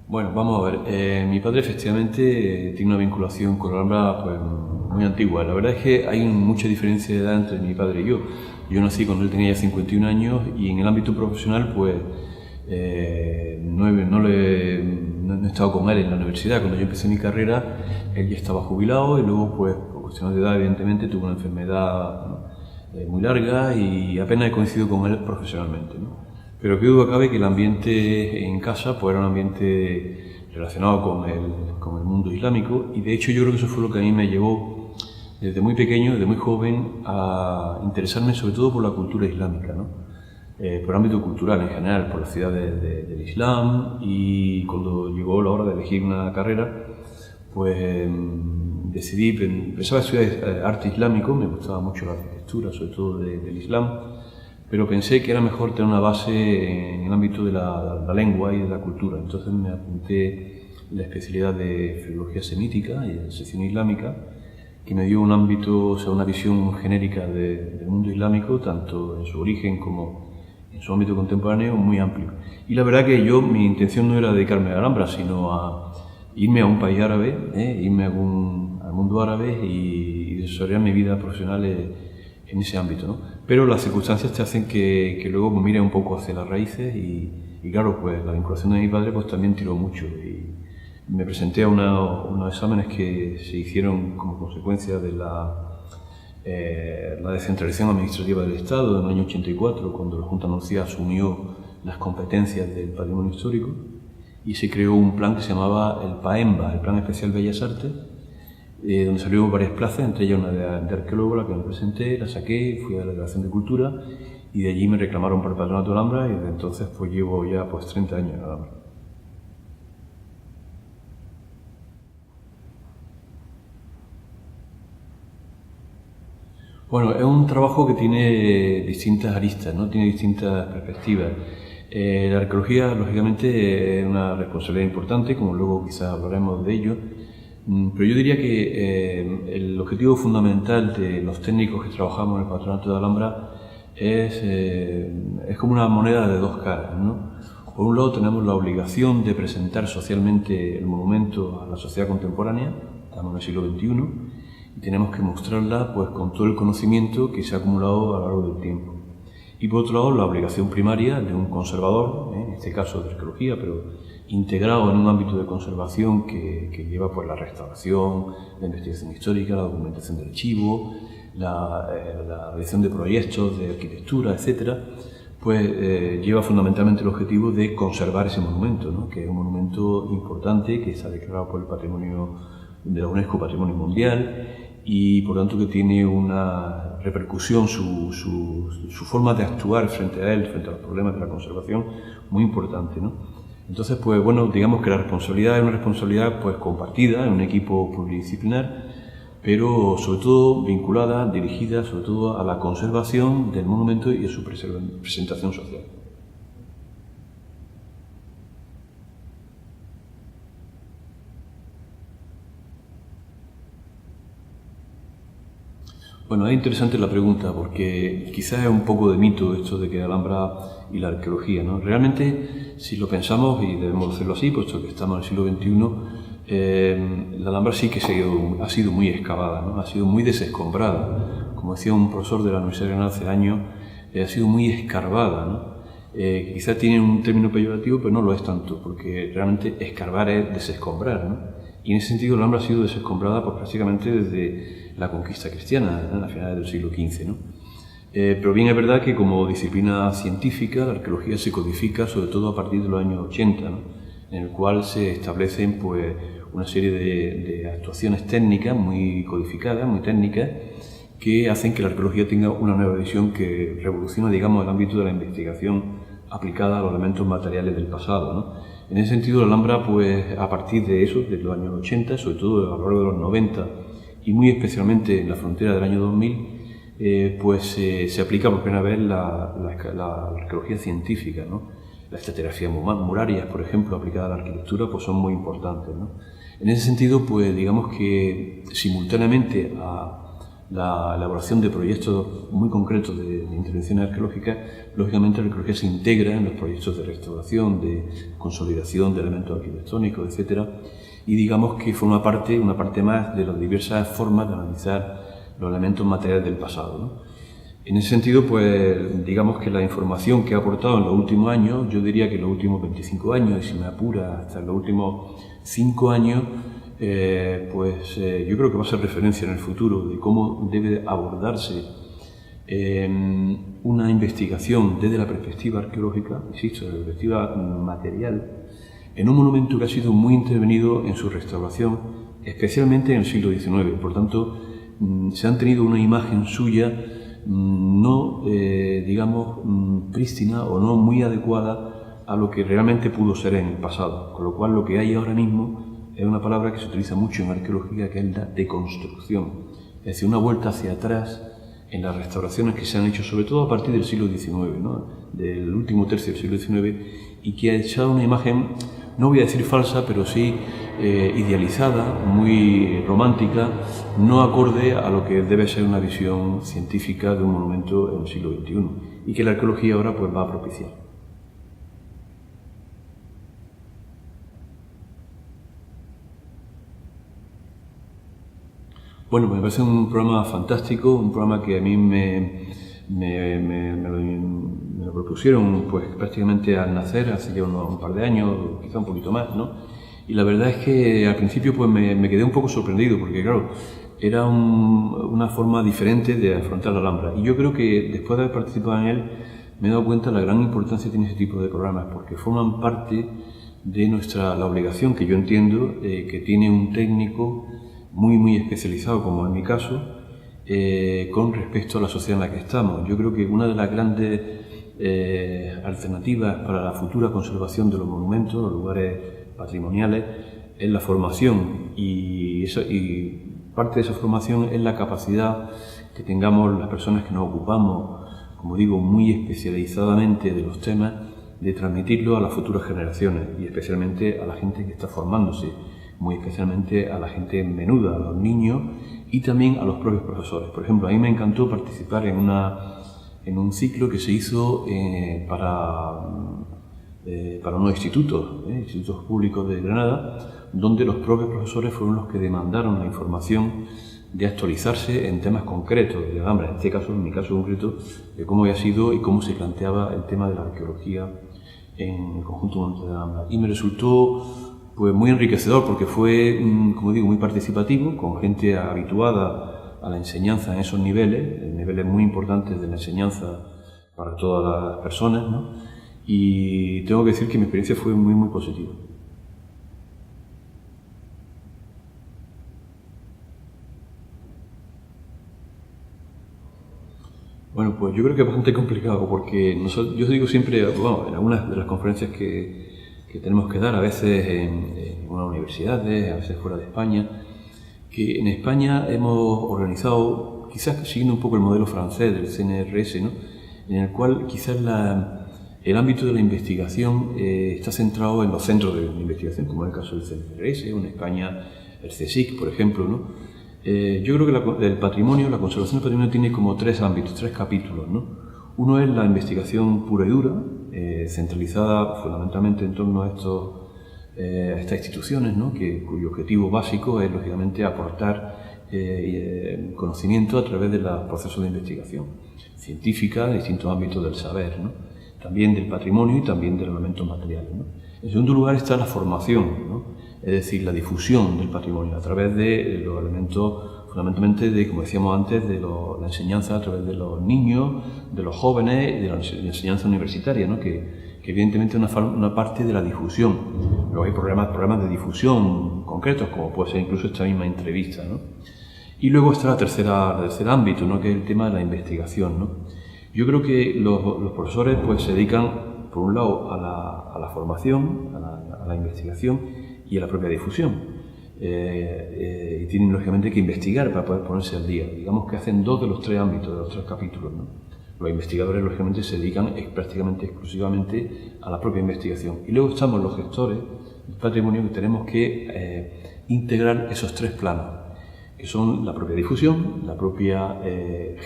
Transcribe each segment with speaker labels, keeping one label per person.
Speaker 1: Bueno, vamos a ver. Mi padre efectivamente tiene una vinculación con la Alhambra pues, muy antigua. La verdad es que hay mucha diferencia de edad entre mi padre y yo. Yo nací cuando él tenía ya 51 años y en el ámbito profesional pues no he estado con él en la universidad. Cuando yo empecé mi carrera él ya estaba jubilado y luego pues por cuestiones de edad evidentemente tuvo una enfermedad, ¿no? Muy larga y apenas he coincidido con él profesionalmente, ¿no? Pero qué duda cabe que el ambiente en casa pues, era un ambiente relacionado con el mundo islámico y de hecho yo creo que eso fue lo que a mí me llevó desde muy pequeño, desde muy joven, a interesarme sobre todo por la cultura islámica, ¿no? Por el ámbito cultural en general, por las ciudades del Islam y cuando llegó la hora de elegir una carrera pues pensaba estudiar arte islámico, me gustaba mucho la arquitectura, sobre todo del Islam, pero pensé que era mejor tener una base en el ámbito de la lengua y de la cultura. Entonces me apunté en la especialidad de filología semítica y de sección islámica, que me dio un ámbito, o sea, una visión genérica del mundo islámico, tanto en su origen como en su ámbito contemporáneo, muy amplio. Y la verdad que mi intención no era dedicarme a la Alhambra, sino a irme a un país árabe, irme al mundo árabe y desarrollar mi vida profesional en ese ámbito, ¿no? Pero las circunstancias te hacen que luego me mire un poco hacia las raíces y claro, pues la vinculación de mi padre pues también tiró mucho y me presenté a unos exámenes que se hicieron como consecuencia de la descentralización administrativa del Estado en el año 84, cuando la Junta de Andalucía asumió las competencias del patrimonio histórico y se creó un plan que se llamaba el PAEMBA, el Plan Especial Bellas Artes, donde salió varias plazas, entre ellas una de arqueólogo, la que me presenté, la saqué, fui a la Delegación de Cultura y de allí me reclamaron para el Patronato de la Alhambra y desde entonces pues llevo ya pues 30 años en la Alhambra. Bueno, es un trabajo que tiene distintas aristas, ¿no? Tiene distintas perspectivas. La arqueología, lógicamente, es una responsabilidad importante, como luego quizás hablaremos de ello, pero yo diría que el objetivo fundamental de los técnicos que trabajamos en el Patronato de Alhambra es como una moneda de dos caras, ¿no? Por un lado tenemos la obligación de presentar socialmente el monumento a la sociedad contemporánea, estamos en el siglo XXI, y tenemos que mostrarla pues, con todo el conocimiento que se ha acumulado a lo largo del tiempo. Y por otro lado, la obligación primaria de un conservador, en este caso de arqueología, pero integrado en un ámbito de conservación que lleva pues, la restauración, la investigación histórica, la documentación del archivo, la realización de proyectos de arquitectura, etc., pues lleva fundamentalmente el objetivo de conservar ese monumento, ¿no? Que es un monumento importante que está declarado por el patrimonio de la UNESCO Patrimonio Mundial y por tanto que tiene una repercusión, su forma de actuar frente a él, frente a los problemas de la conservación, muy importante, ¿no? Entonces, pues bueno, digamos que la responsabilidad es una responsabilidad pues compartida en un equipo pluridisciplinar, pero sobre todo vinculada, dirigida sobre todo a la conservación del monumento y a su presentación social. Bueno, es interesante la pregunta porque quizás es un poco de mito esto de que Alhambra y la arqueología, ¿no? Realmente, si lo pensamos, y debemos hacerlo así, puesto que estamos en el siglo XXI, la Alhambra sí que ha sido muy excavada, ¿no? Ha sido muy desescombrada. Como decía un profesor de la Universidad de Granada hace años, ha sido muy escarbada, ¿no? Quizás tiene un término peyorativo, pero no lo es tanto, porque realmente escarbar es desescombrar, ¿no? Y en ese sentido la Alhambra ha sido desescombrada pues, prácticamente desde la conquista cristiana, a finales del siglo XV, ¿no? Pero bien es verdad que como disciplina científica la arqueología se codifica sobre todo a partir de los años 80, ¿no? En el cual se establecen pues, una serie de actuaciones técnicas muy codificadas, muy técnicas, que hacen que la arqueología tenga una nueva visión que revoluciona, digamos, el ámbito de la investigación aplicada a los elementos materiales del pasado, ¿no? En ese sentido, la Alhambra, pues, a partir de eso, de los años 80, sobre todo a lo largo de los 90, y muy especialmente en la frontera del año 2000, pues se aplica por primera vez la arqueología científica, ¿no? Las estratigrafías murarias, por ejemplo, aplicadas a la arquitectura, pues son muy importantes, ¿no? En ese sentido, pues digamos que simultáneamente a la elaboración de proyectos muy concretos de intervenciones arqueológicas, lógicamente la arqueología se integra en los proyectos de restauración, de consolidación de elementos arquitectónicos, etc. Y digamos que forma una parte más de las diversas formas de analizar los elementos materiales del pasado, ¿no? En ese sentido, pues digamos que la información que ha aportado en los últimos años, yo diría que en los últimos 25 años, y si me apura hasta los últimos 5 años, yo creo que va a ser referencia en el futuro de cómo debe abordarse una investigación desde la perspectiva arqueológica, insisto, desde la perspectiva material, en un monumento que ha sido muy intervenido en su restauración, especialmente en el siglo XIX. Por tanto, se han tenido una imagen suya no, prístina o no muy adecuada a lo que realmente pudo ser en el pasado. Con lo cual, lo que hay ahora mismo es una palabra que se utiliza mucho en arqueología, que es la deconstrucción. Es decir, una vuelta hacia atrás en las restauraciones que se han hecho, sobre todo a partir del siglo XIX, ¿no? Del último tercio del siglo XIX, y que ha echado una imagen, no voy a decir falsa, pero sí idealizada, muy romántica, no acorde a lo que debe ser una visión científica de un monumento en el siglo XXI, y que la arqueología ahora pues va a propiciar. Bueno, me parece un programa fantástico, un programa que a mí me lo propusieron pues prácticamente al nacer, hace ya un par de años, quizá un poquito más, ¿no? Y la verdad es que al principio pues me quedé un poco sorprendido, porque claro, era una forma diferente de afrontar la Alhambra. Y yo creo que después de haber participado en él, me he dado cuenta de la gran importancia que tiene ese tipo de programas, porque forman parte de la obligación que yo entiendo que tiene un técnico muy especializado, como en mi caso, con respecto a la sociedad en la que estamos. Yo creo que una de las grandes alternativas para la futura conservación de los monumentos, los lugares patrimoniales, es la formación, y parte de esa formación es la capacidad que tengamos las personas que nos ocupamos, como digo, muy especializadamente de los temas, de transmitirlo a las futuras generaciones, y especialmente a la gente que está formándose, muy especialmente a la gente menuda, a los niños y también a los propios profesores. Por ejemplo, a mí me encantó participar en un ciclo que se hizo para unos institutos públicos de Granada, donde los propios profesores fueron los que demandaron la información de actualizarse en temas concretos de Alhambra, en mi caso concreto, de cómo había sido y cómo se planteaba el tema de la arqueología en el conjunto monumento de Alhambra. Y me resultó pues muy enriquecedor, porque fue, como digo, muy participativo, con gente habituada a la enseñanza en esos niveles muy importantes de la enseñanza para todas las personas, ¿no? Y tengo que decir que mi experiencia fue muy positiva. Bueno, pues yo creo que es bastante complicado, porque yo digo siempre, bueno, en algunas de las conferencias que tenemos que dar, a veces en unas universidades, a veces fuera de España, que en España hemos organizado, quizás siguiendo un poco el modelo francés del CNRS, ¿no? En el cual quizás el ámbito de la investigación está centrado en los centros de investigación, como en el caso del CNRS, o en España el CSIC, por ejemplo, ¿no? Yo creo que la conservación del patrimonio tiene como tres ámbitos, tres capítulos, ¿no? Uno es la investigación pura y dura, centralizada fundamentalmente en torno a estas instituciones, ¿no? Cuyo objetivo básico es, lógicamente, aportar conocimiento a través de los procesos de investigación científica en distintos ámbitos del saber, ¿no? También del patrimonio y también de los elementos materiales, ¿no? En segundo lugar está la formación, ¿no? Es decir, la difusión del patrimonio a través de los elementos, fundamentalmente como decíamos antes, de la enseñanza a través de los niños, de los jóvenes y de la enseñanza universitaria, ¿no? Que evidentemente es una parte de la difusión. Luego hay programas de difusión concretos, como puede ser incluso esta misma entrevista, ¿no? Y luego está el tercer ámbito, ¿no? Que es el tema de la investigación, ¿no? Yo creo que los profesores pues, se dedican, por un lado, a la formación, a la investigación y a la propia difusión. Y tienen, lógicamente, que investigar para poder ponerse al día. Digamos que hacen dos de los tres ámbitos, de los tres capítulos, ¿no? Los investigadores, lógicamente, se dedican prácticamente exclusivamente a la propia investigación. Y luego estamos los gestores del patrimonio, que tenemos que integrar esos tres planos. que son la propia difusión, la propia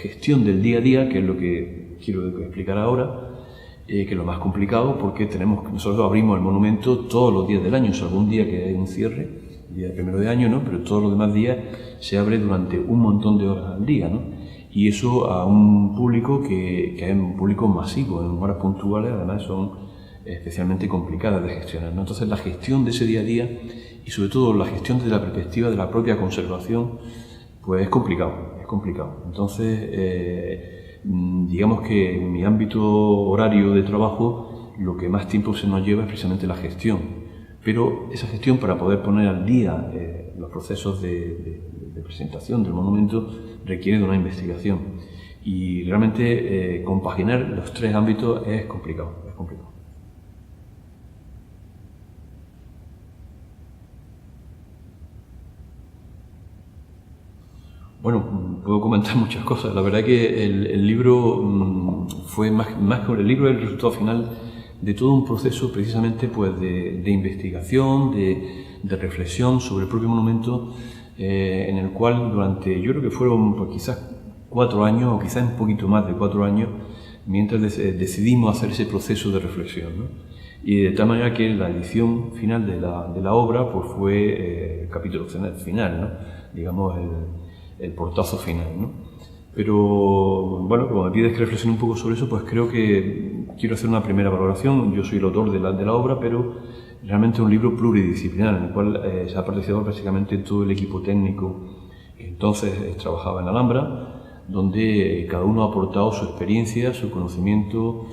Speaker 1: gestión del día a día, que es lo que quiero explicar ahora, que es lo más complicado, porque nosotros abrimos el monumento todos los días del año, salvo un día que hay un cierre, el día primero de año, ¿no? Pero todos los demás días se abre durante un montón de horas al día, ¿no? Y eso a un público que es un público masivo, en horas puntuales, además son especialmente complicadas de gestionar, ¿no? Entonces la gestión de ese día a día y sobre todo la gestión desde la perspectiva de la propia conservación, pues es complicado, es complicado. Entonces, digamos que en mi ámbito horario de trabajo lo que más tiempo se nos lleva es precisamente la gestión, pero esa gestión para poder poner al día los procesos de presentación del monumento requiere de una investigación y realmente compaginar los tres ámbitos es complicado, es complicado. Bueno, puedo comentar muchas cosas. La verdad que el libro fue más que el libro, es el resultado final de todo un proceso precisamente pues de investigación, de reflexión sobre el propio monumento, en el cual durante, yo creo que fueron pues, quizás 4 años o quizás un poquito más de 4 años, mientras decidimos hacer ese proceso de reflexión, ¿no? Y de tal manera que la edición final de la obra pues fue el capítulo final, ¿no? Digamos el portazo final, ¿no? Pero bueno, como me pides que reflexione un poco sobre eso, pues creo que quiero hacer una primera valoración. Yo soy el autor de la obra, pero realmente es un libro pluridisciplinar, en el cual se ha participado prácticamente todo el equipo técnico que entonces trabajaba en Alhambra, donde cada uno ha aportado su experiencia, su conocimiento,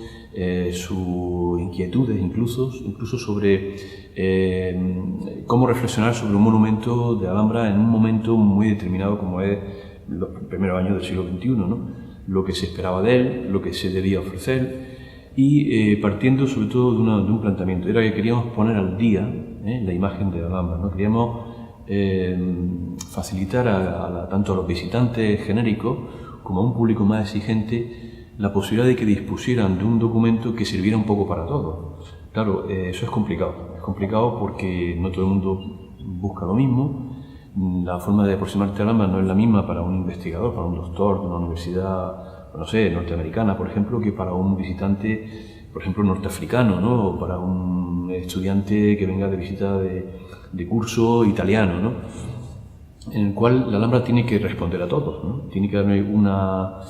Speaker 1: sus inquietudes incluso sobre cómo reflexionar sobre un monumento de Alhambra en un momento muy determinado como es los primeros años del siglo XXI, ¿no? Lo que se esperaba de él, lo que se debía ofrecer y partiendo sobre todo de un planteamiento, era que queríamos poner al día la imagen de Alhambra, ¿no? Queríamos facilitar tanto a los visitantes genéricos como a un público más exigente la posibilidad de que dispusieran de un documento que sirviera un poco para todos. Claro, eso es complicado porque no todo el mundo busca lo mismo, la forma de aproximarte al Alhambra no es la misma para un investigador, para un doctor de una universidad, no sé, norteamericana, por ejemplo, que para un visitante, por ejemplo, norteafricano, ¿no? O para un estudiante que venga de visita de curso italiano, ¿no? En el cual la Alhambra tiene que responder a todos, ¿no? Tiene que darme una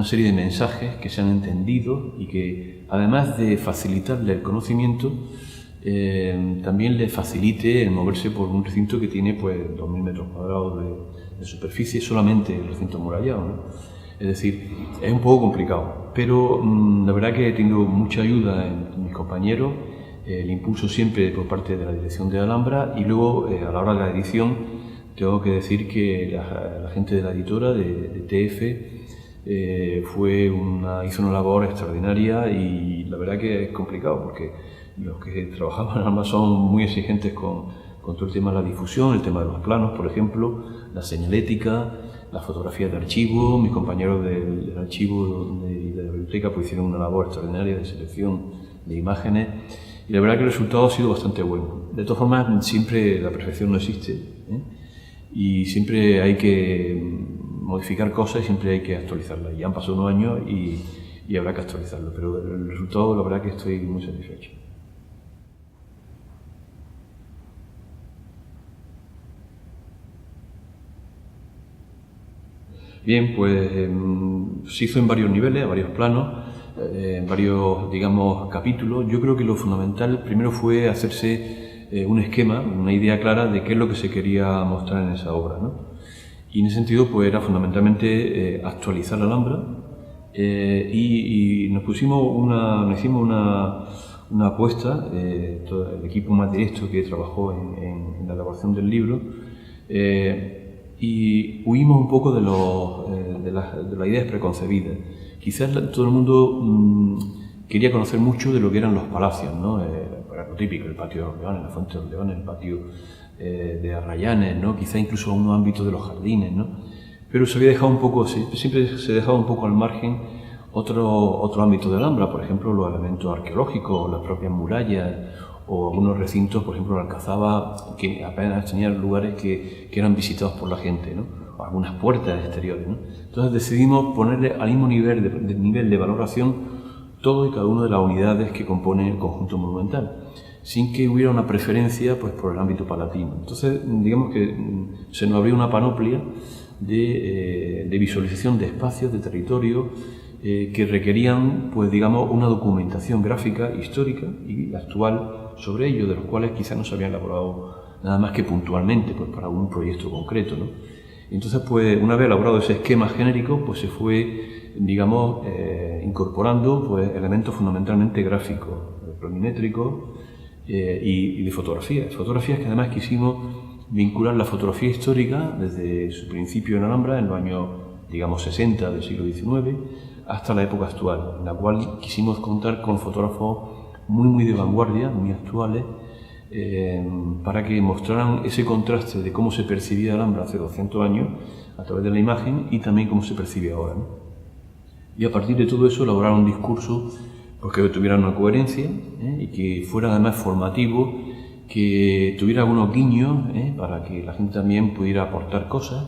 Speaker 1: serie de mensajes que sean entendidos y que, además de facilitarle el conocimiento, también le facilite el moverse por un recinto que tiene pues 2.000 metros cuadrados de superficie, solamente el recinto amurallado, ¿no? Es decir, es un poco complicado, pero la verdad que he tenido mucha ayuda en mis compañeros, el impulso siempre por parte de la dirección de Alhambra y luego a la hora de la edición tengo que decir que la gente de la editora de TF hizo una labor extraordinaria y la verdad que es complicado porque los que trabajamos en Alhambra son muy exigentes con todo el tema de la difusión, el tema de los planos, por ejemplo, la señalética, las fotografías de archivo. Mis compañeros del archivo y de la biblioteca pues hicieron una labor extraordinaria de selección de imágenes y la verdad que el resultado ha sido bastante bueno. De todas formas, siempre la perfección no existe, ¿eh? Y siempre hay que modificar cosas y siempre hay que actualizarlas. Ya han pasado unos años y habrá que actualizarlo, pero el resultado la verdad que estoy muy satisfecho. Bien, pues se hizo en varios niveles, a varios planos, en varios, digamos, capítulos. Yo creo que lo fundamental primero fue hacerse un esquema, una idea clara de qué es lo que se quería mostrar en esa obra, ¿no? Y en ese sentido pues era fundamentalmente actualizar la Alhambra y nos hicimos una apuesta, todo el equipo más directo que trabajó en la elaboración del libro, y huimos un poco de las ideas preconcebidas. Quizás todo el mundo quería conocer mucho de lo que eran los palacios, ¿no? Lo típico, el patio de los Leones, la Fuente de los Leones, el patio de Arrayanes, ¿no? Quizá incluso a unos ámbitos de los jardines, ¿no? Pero se había dejado un poco, siempre se dejaba un poco al margen otro ámbito de Alhambra, por ejemplo, los elementos arqueológicos, las propias murallas o algunos recintos, por ejemplo, la Alcazaba, que apenas tenían lugares que eran visitados por la gente, ¿no? O algunas puertas exteriores, ¿no? Entonces decidimos ponerle al mismo nivel de valoración todo y cada una de las unidades que componen el conjunto monumental, sin que hubiera una preferencia pues, por el ámbito palatino. Entonces, digamos que se nos abrió una panoplia de visualización de espacios, de territorio, que requerían, pues digamos, una documentación gráfica, histórica y actual sobre ello, de los cuales quizás no se habían elaborado nada más que puntualmente, pues para algún proyecto concreto, ¿no? Entonces, pues una vez elaborado ese esquema genérico, pues se fue, digamos, incorporando pues, elementos fundamentalmente gráficos, planimétricos y de fotografías. Fotografías que además quisimos vincular la fotografía histórica desde su principio en Alhambra, en los años, digamos, 60 del siglo XIX, hasta la época actual, en la cual quisimos contar con fotógrafos muy de vanguardia, muy actuales, para que mostraran ese contraste de cómo se percibía Alhambra hace 200 años a través de la imagen y también cómo se percibe ahora, ¿no? Y a partir de todo eso elaborar un discurso pues, que tuviera una coherencia y que fuera además formativo, que tuviera algunos guiños para que la gente también pudiera aportar cosas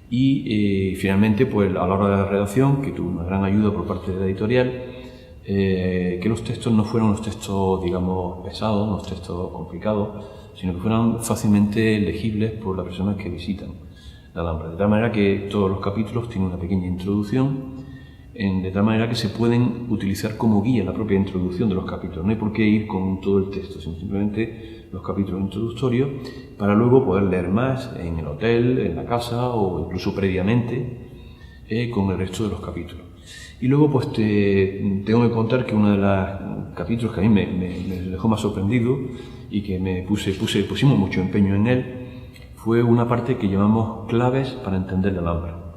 Speaker 1: y finalmente pues, a la hora de la redacción, que tuvo una gran ayuda por parte de la editorial, que los textos no fueran unos textos, digamos, pesados, unos textos complicados, sino que fueran fácilmente legibles por las personas que visitan la Alhambra. De tal manera que todos los capítulos tienen una pequeña introducción, de tal manera que se pueden utilizar como guía la propia introducción de los capítulos. No hay por qué ir con todo el texto, sino simplemente los capítulos introductorios, para luego poder leer más en el hotel, en la casa o incluso previamente con el resto de los capítulos. Y luego pues tengo que contar que uno de los capítulos que a mí me dejó más sorprendido y que pusimos mucho empeño en él, fue una parte que llamamos claves para entender la Alhambra,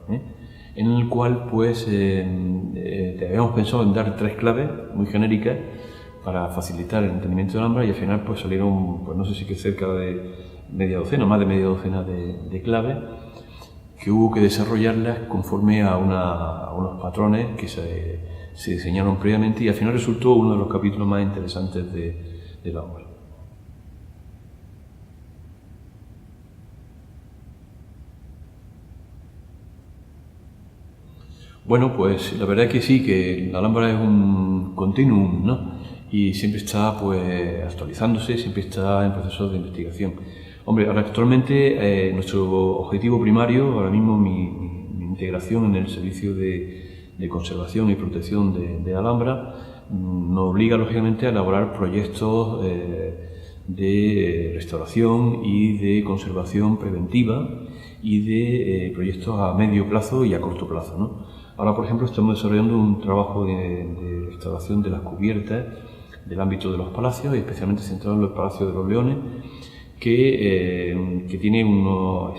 Speaker 1: en el cual pues habíamos pensado en dar 3 claves muy genéricas para facilitar el entendimiento de la Alhambra y al final pues salieron, pues no sé si que cerca de media docena, más de media docena de claves, que hubo que desarrollarlas conforme a unos patrones que se diseñaron previamente y al final resultó uno de los capítulos más interesantes de la obra. Bueno, pues la verdad es que sí, que la Alhambra es un continuum, ¿no? Y siempre está pues actualizándose, siempre está en procesos de investigación. Hombre, ahora actualmente nuestro objetivo primario, ahora mismo mi integración en el servicio de conservación y protección de Alhambra, nos obliga lógicamente a elaborar proyectos de restauración y de conservación preventiva y de proyectos a medio plazo y a corto plazo, ¿no? Ahora, por ejemplo, estamos desarrollando un trabajo de restauración de las cubiertas del ámbito de los palacios, y especialmente centrado en los palacios de los Leones, que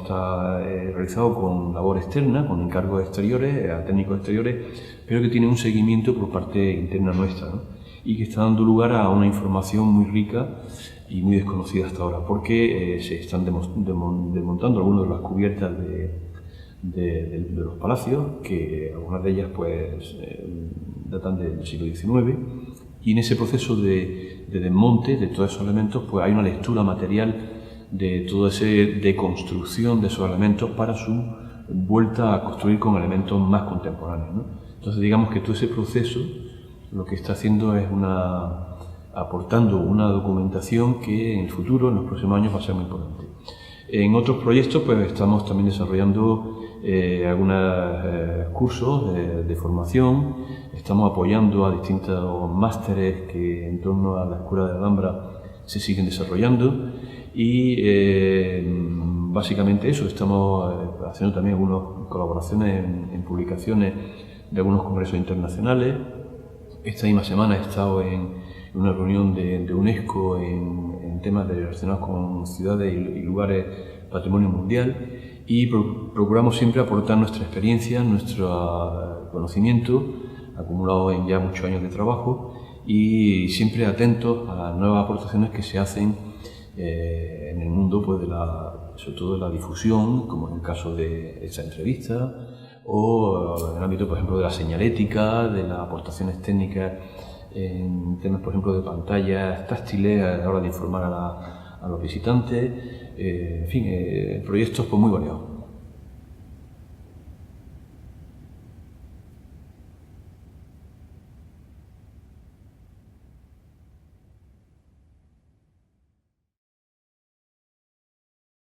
Speaker 1: está realizado con labor externa, con encargos exteriores, a técnicos exteriores, pero que tiene un seguimiento por parte interna nuestra, ¿no? Y que está dando lugar a una información muy rica y muy desconocida hasta ahora, porque se están desmontando algunas de las cubiertas de los palacios, que algunas de ellas pues datan del siglo XIX, y en ese proceso de desmonte de todos esos elementos pues hay una lectura material de toda esa deconstrucción de esos elementos para su vuelta a construir con elementos más contemporáneos, ¿no? Entonces digamos que todo ese proceso lo que está haciendo es aportando una documentación que en el futuro, en los próximos años, va a ser muy importante. En otros proyectos pues estamos también desarrollando algunos cursos de formación, estamos apoyando a distintos másteres que en torno a la Escuela de Alhambra se siguen desarrollando y básicamente eso, estamos haciendo también algunas colaboraciones en publicaciones de algunos congresos internacionales. Esta misma semana he estado en una reunión de UNESCO en temas relacionados con ciudades y lugares patrimonio mundial, y procuramos siempre aportar nuestra experiencia, nuestro conocimiento acumulado en ya muchos años de trabajo, y siempre atentos a las nuevas aportaciones que se hacen en el mundo pues, sobre todo de la difusión, como en el caso de esta entrevista, o en el ámbito, por ejemplo, de la señalética, de las aportaciones técnicas en temas, por ejemplo, de pantallas táctiles a la hora de informar a los visitantes, en fin, proyectos pues, muy variados.